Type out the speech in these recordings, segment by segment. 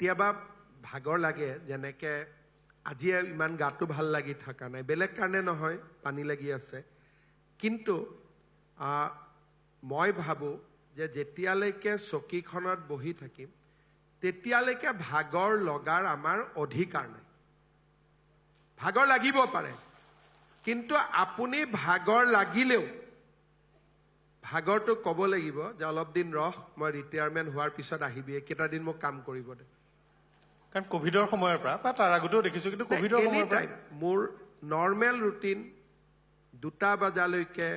কেতিয়াবা ভাগৰ লাগে যেনেকে আজি ইমান গাটো ভাল লাগি থকা নাই বেলেগ কাৰণে নহয় পানী লাগি আছে কিন্তু মই ভাবো যে যেতিয়ালৈকে চকীখনত বহি থাকিম তেতিয়ালৈকে ভাগৰ লগাৰ আমাৰ অধিকাৰ নাই ভাগৰ লাগিব পাৰে কিন্তু আপুনি ভাগৰ লাগিলেও ভাগৰটো ক'ব লাগিব যে অলপ দিন ৰহ মই ৰিটায়াৰমেণ্ট হোৱাৰ পিছত আহিবি কেইটা দিন মোক কাম কৰিব দে কাৰণ কোভিডৰ সময়ৰ পৰা বা তাৰ আগতেও দেখিছো কিন্তু কোভিডৰ সময়ৰ পৰা মোৰ নৰ্মেল ৰুটিন 2টা বজালৈকে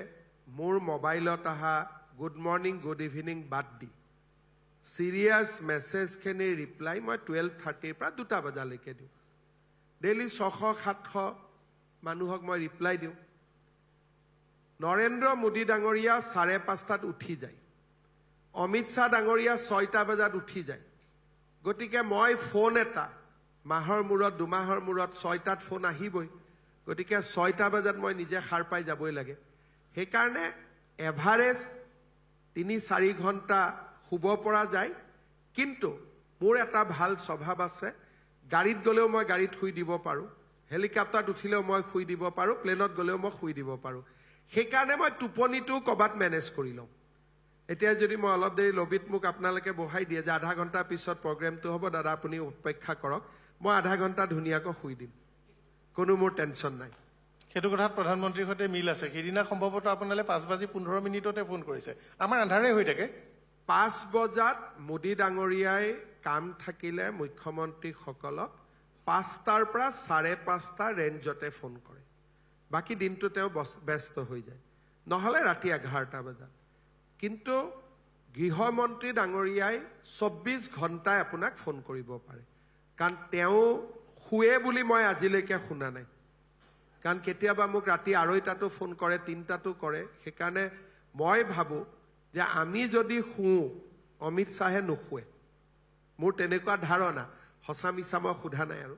মোৰ মোবাইলত আহা গুড মৰ্নিং গুড ইভিনিং বাদ দি সিৰিয়াছ মেছেজখিনি ৰিপ্লাই মই 12:30 পৰা 2টা বজালৈকে দিওঁ ডেইলি 600-700 মানুহক মই ৰিপ্লাই দিওঁ নৰেন্দ্ৰ মোদী ডাঙৰীয়া 5:30 উঠি যায় অমিত শ্বাহ ডাঙৰীয়া 6টা বজাত উঠি যায় গতিকে মই ফোন এটা মাহৰ মূৰত দুমাহৰ মূৰত 6টাত ফোন আহিবই গতিকে 6টা বজাত মই নিজে সাৰ পাই যাবই লাগে সেইকাৰণে এভাৰেজ 3-4 ঘণ্টা শুব পৰা যায় কিন্তু মোৰ এটা ভাল স্বভাৱ আছে গাড়ীত গলেও মই গাড়ীত শুই দিব পাৰোঁ হেলিকপ্টাৰত উঠিলেও মই শুই দিব পাৰোঁ প্লেনত গলেও মই শুই দিব পাৰোঁ সেইকাৰণে মই টোপনিটো কবাত মেনেজ কৰি লওঁ এতিয়া যদি মই অলপ দেৰি লবিত মোক আপোনালোকে বহাই দিয়ে যে আধা ঘণ্টা পিছত প্ৰগ্ৰেমটো হ'ব দাদা আপুনি অপেক্ষা কৰক মই আধা ঘণ্টা ধুনীয়াকৈ শুই দিম কোনো মোৰ টেনচন নাই সেইটো কথাত প্ৰধানমন্ত্ৰীৰ সৈতে মিল আছে সেইদিনা সম্ভৱতঃ আপোনালে 5:15 ফোন কৰিছে আমাৰ আন্ধাৰে হৈ থাকে 5 বজাত মোদী ডাঙৰীয়াই কাম থাকিলে মুখ্যমন্ত্ৰীসকলক 5টাৰ পৰা 5:30 ৰেঞ্জতে ফোন কৰে বাকি দিনটো তেওঁ ব্যস্ত হৈ যায় নহলে ৰাতি 11টা বজাত কিন্তু গৃহমন্ত্ৰী ডাঙৰীয়াই 24 ঘণ্টাই আপোনাক ফোন কৰিব পাৰে কাৰণ তেওঁ শুৱে বুলি মই আজিলৈকে শুনা নাই কাৰণ কেতিয়াবা মোক ৰাতি 2টাতো ফোন কৰে 3টাতো কৰে সেইকাৰণে মই ভাবো যে আমি যদি শুওঁ অমিত শ্বাহে নুশুৱে মোৰ তেনেকুৱা ধাৰণা সঁচা মিছা মই সোধা নাই আৰু